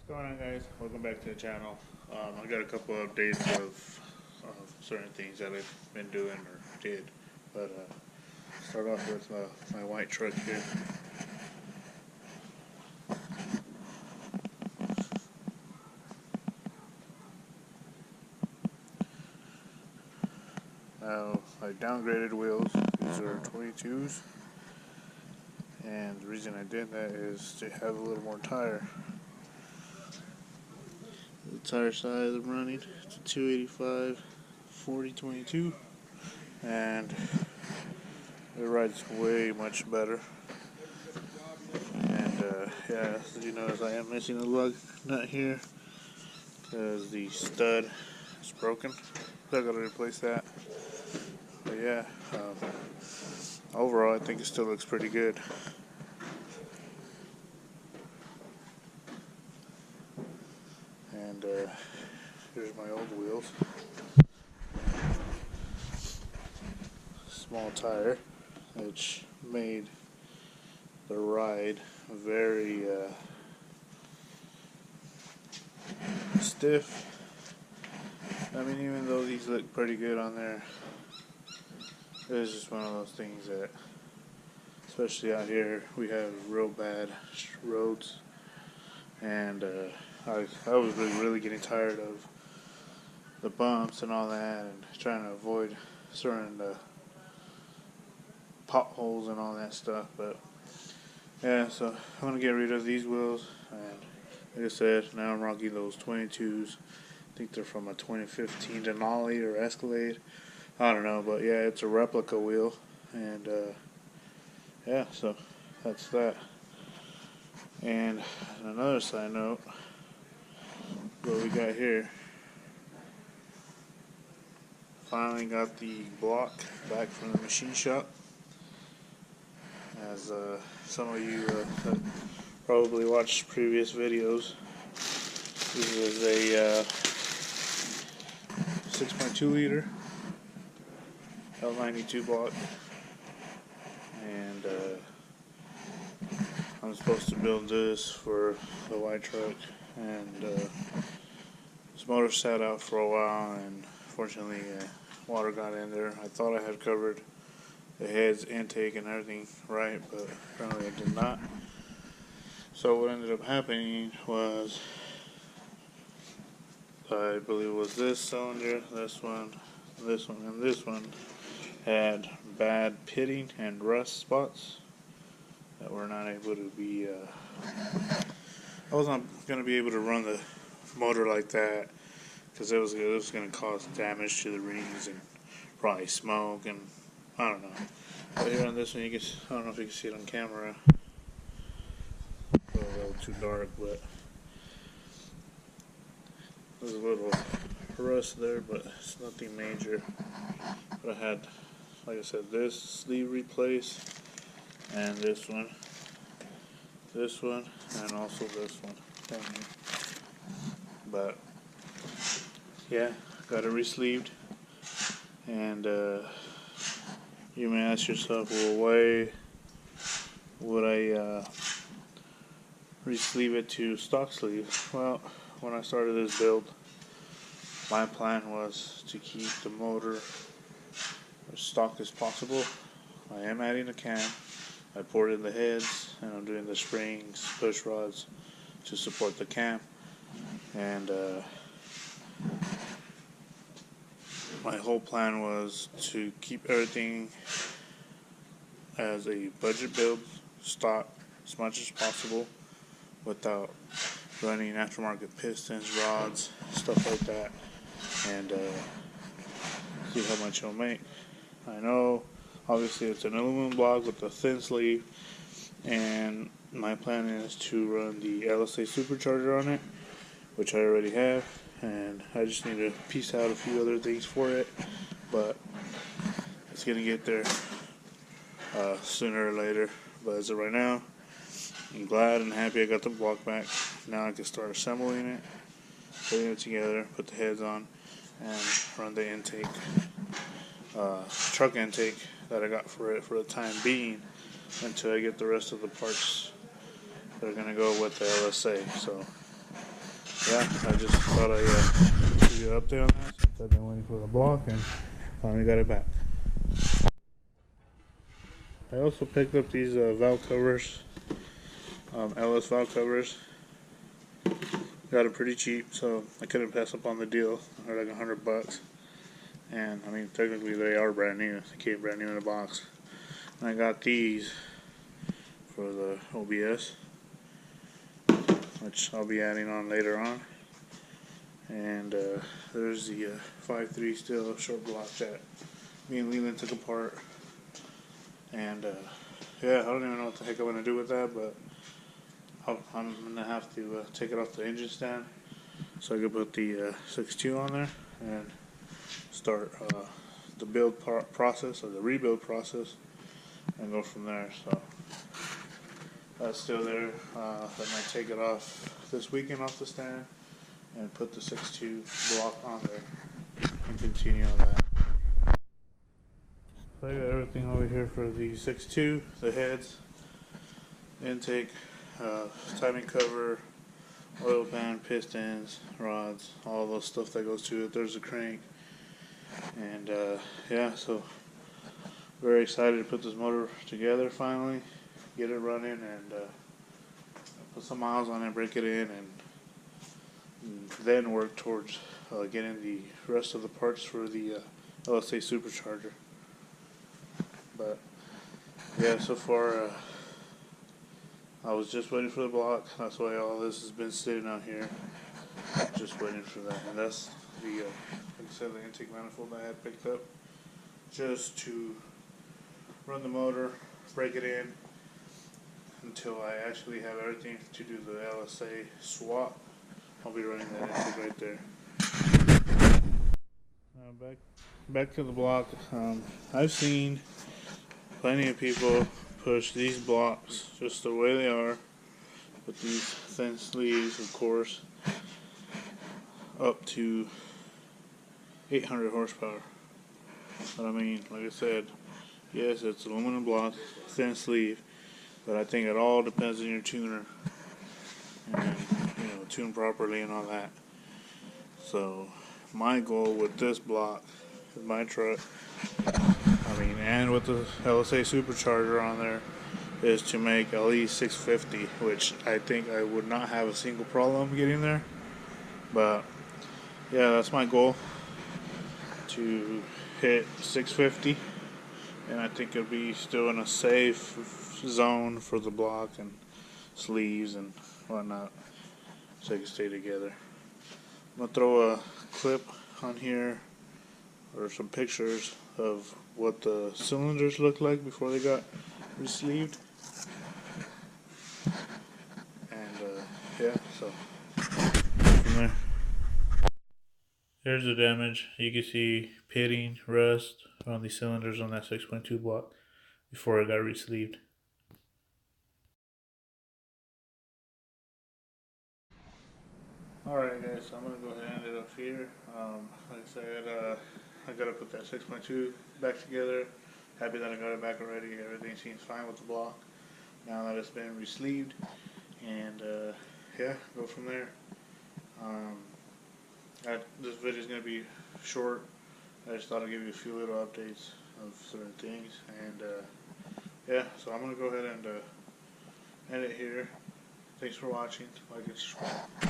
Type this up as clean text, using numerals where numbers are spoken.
What's going on, guys? Welcome back to the channel. I got a couple of updates of certain things that I've been doing or did, but start off with my white truck here. Now I downgraded wheels. These are 22s, and the reason I did that is to have a little more tire. The tire size I'm running, it's a 285 40/22, and it rides way much better. And yeah, as you notice, I am missing a lug nut here because the stud is broken, so I gotta replace that. But yeah, overall I think it still looks pretty good. And here's my old wheels. Small tire, which made the ride very stiff. I mean, even though these look pretty good on there, it's just one of those things that, especially out here, we have real bad roads, and I was really getting tired of the bumps and all that, and trying to avoid certain potholes and all that stuff. But yeah, so I'm gonna get rid of these wheels, and like I said, now I'm rocking those 22s. I think they're from a 2015 Denali or Escalade. I don't know, but yeah, it's a replica wheel, and yeah, so that's that. And another side note, what we got here, finally got the block back from the machine shop. As some of you probably watched previous videos, this is a 6.2 liter L92 block, and I'm supposed to build this for the white truck, and this motor sat out for a while, and fortunately water got in there. I thought I had covered the head's intake and everything right, but apparently I did not. So what ended up happening was, I believe it was this cylinder, this one, and this one had bad pitting and rust spots that were not able to be, I wasn't going to be able to run the motor like that, because it was going to cause damage to the rings and probably smoke, and I don't know. But here on this one, I don't know if you can see it on camera. A little too dark, but there's a little rust there, but it's nothing major. But I had, like I said, this sleeve replaced, and this one, and also this one. But yeah, got it re-sleeved, and you may ask yourself, well, why would I re-sleeve it to stock sleeves? Well, when I started this build, my plan was to keep the motor as stock as possible. I am adding a cam. I poured in the heads, and I'm doing the springs, push rods to support the cam. And my whole plan was to keep everything as a budget build, stock as much as possible, without running aftermarket pistons, rods, stuff like that, and see how much it'll make. I know, obviously, it's an aluminum block with a thin sleeve, and my plan is to run the LSA supercharger on it, which I already have, and I just need to piece out a few other things for it, but it's going to get there sooner or later. But as of right now, I'm glad and happy I got the block back. Now I can start assembling it, putting it together, put the heads on, and run the intake, truck intake that I got for it for the time being, until I get the rest of the parts that are going to go with the LSA. So yeah, I just thought I'd give you an update on that since I've been waiting for the block and finally got it back. I also picked up these valve covers, LS valve covers. Got it pretty cheap, so I couldn't pass up on the deal. They're like $100, and I mean technically they are brand new. They came brand new in a box. And I got these for the OBS, which I'll be adding on later on. And there's the 5.3 steel short block that me and Leland took apart. And yeah, I don't even know what the heck I'm gonna do with that, but I'm gonna have to take it off the engine stand so I can put the 6.2 on there and start the build process or the rebuild process and go from there. So that's still there. I might take it off this weekend off the stand and put the 6.2 block on there and continue on that. So I got everything over here for the 6.2, the heads, intake, timing cover, oil pan, pistons, rods, all those stuff that goes to it. There's a crank, and yeah, so very excited to put this motor together finally, get it running, and put some miles on it, break it in, and then work towards getting the rest of the parts for the LSA supercharger. But yeah, so far I was just waiting for the block. That's why all this has been sitting out here, just waiting for that. And that's the like I said, the intake manifold I had picked up just to run the motor, break it in until I actually have everything to do the LSA swap. I'll be running that intake right there. Back to the block. I've seen plenty of people push these blocks just the way they are, with these thin sleeves, of course, up to 800 horsepower. But I mean, like I said, yes, it's aluminum block, thin sleeve, but I think it all depends on your tuner and tune properly and all that. So my goal with this block, with my truck, and with the LSA supercharger on there, is to make at least 650, which I think I would not have a single problem getting there. But yeah, that's my goal, to hit 650, and I think it'll be still in a safe zone for the block and sleeves and whatnot, so they can stay together. I'm gonna throw a clip on here, or some pictures of what the cylinders look like before they got re-sleeved. And yeah, so from there. There's the damage. You can see pitting, rust on the cylinders on that 6.2 block before it got re-sleeved. Alright guys, so I'm going to go ahead and end it up here. Like I said, I got to put that 6.2 back together. Happy that I got it back already. Everything seems fine with the block now that it's been re-sleeved. And yeah, go from there. This video is going to be short. I just thought I'd give you a few little updates of certain things. And yeah, so I'm going to go ahead and end it here. Thanks for watching. Like and subscribe.